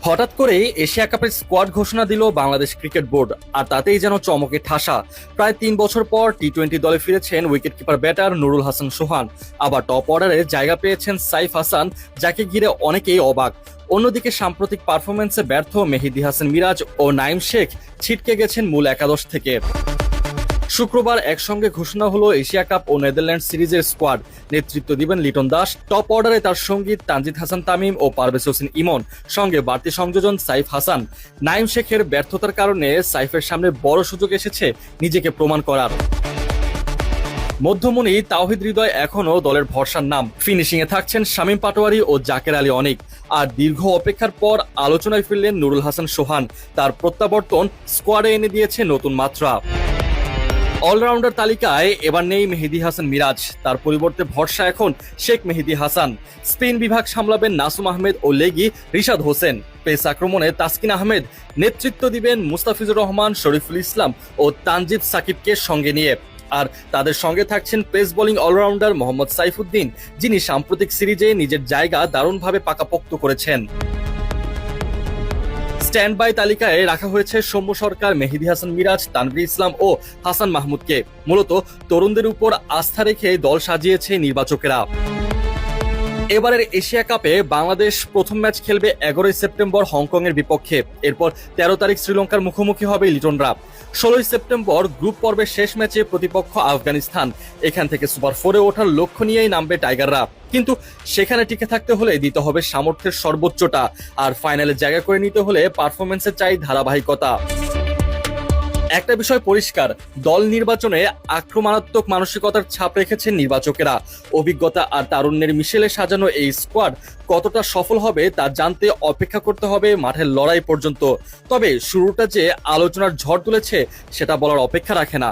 হঠাৎ করেই এশিয়া কাপের স্কোয়াড ঘোষণা দিল বাংলাদেশ ক্রিকেট বোর্ড, আর তাতেই যেন চমকে ঠাসা। প্রায় 3 বছর পর টি-20 দলে ফিরেছেন উইকেটকিপার ব্যাটার নুরুল হাসান সোহান। আবার টপ অর্ডারে জায়গা পেয়েছেন সাইফ হাসান, যাকে ঘিরে অনেকেই অবাক। অন্যদিকে সাম্প্রতিক পারফরমেন্সে ব্যর্থ মেহেদী হাসান মিরাজ ও নাইম শেখ ছিটকে গেছেন মূল একাদশ থেকে। শুক্রবার একসঙ্গে ঘোষণা হলো এশিয়া কাপ ও নেদারল্যান্ড সিরিজের স্কোয়াড। নেতৃত্ব দিবেন লিটন দাস, টপ অর্ডারে তার সঙ্গী তানজিদ হাসান তামিম ও পারভেজ হোসেন ইমন, সঙ্গে বাড়তি সংযোজন সাইফ হাসান। নাইম শেখের ব্যর্থতার কারণে সাইফের সামনে বড় সুযোগ এসেছে নিজেকে প্রমাণ করার। মধ্যমণি তাওহিদ হৃদয় এখনও দলের ভরসার নাম। ফিনিশিংয়ে থাকছেন শামীম পাটোয়ারি ও জাকের আলী অনিক। আর দীর্ঘ অপেক্ষার পর আলোচনায় ফিরলেন নুরুল হাসান সোহান। তার প্রত্যাবর্তন স্কোয়াডে এনে দিয়েছে নতুন মাত্রা। অলরাউন্ডার তালিকায় এবার নেই মেহেদী হাসান মিরাজ, তার পরিবর্তে ভরসা এখন শেখ মেহেদী হাসান। স্পিন বিভাগ সামলাবেন নাসুম আহমেদ ও লেগি রিশাদ হোসেন। পেস আক্রমণে তাসকিন আহমেদ, নেতৃত্ব দিবেন মুস্তাফিজুর রহমান, শরীফুল ইসলাম ও তানজিদ সাকিবকে সঙ্গে নিয়ে। আর তাদের সঙ্গে থাকছেন pace bowling allrounder Mohammad Saifuddin, যিনি সাম্প্রতিক সিরিজে নিজের জায়গা দারুণভাবে পাকাপোক্ত করেছেন। স্ট্যান্ড বাই তালিকায় রাখা হয়েছে সৌম্য সরকার, মেহেদী হাসান মিরাজ, তানভীর ইসলাম ও হাসান মাহমুদকে। মূলত তরুণদের উপর আস্থা রেখে দল সাজিয়েছে নির্বাচকেরা। এবারের এশিয়া কাপে বাংলাদেশ প্রথম ম্যাচ খেলবে 11 সেপ্টেম্বর হংকং এর বিপক্ষে। এরপর 13 তারিখ শ্রীলঙ্কার মুখোমুখি হবে লিটনরা। 16 সেপ্টেম্বর গ্রুপ পর্বের শেষ ম্যাচে প্রতিপক্ষ আফগানিস্তান। এখান থেকে সুপার 4-এ ওঠার লক্ষ্য নিয়েই নামবে টাইগাররা। কিন্তু সেখানে টিকে থাকতে হলে দিতে হবে সামর্থ্যের সর্বোচ্চটা, আর ফাইনালে জায়গা করে নিতে হলে পারফরমেন্সে চাই ধারাবাহিকতা। একটা বিষয় পরিষ্কার, দল নির্বাচনে আক্রমণাত্মক মানসিকতার ছাপ রেখেছেন নির্বাচকেরা। অভিজ্ঞতা আর তারুণ্যের মিশেলে সাজানো এই স্কোয়াড কতটা সফল হবে তা জানতে অপেক্ষা করতে হবে মাঠের লড়াই পর্যন্ত। তবে শুরুটা যে আলোচনার ঝড় তুলেছে সেটা বলার অপেক্ষা রাখে না।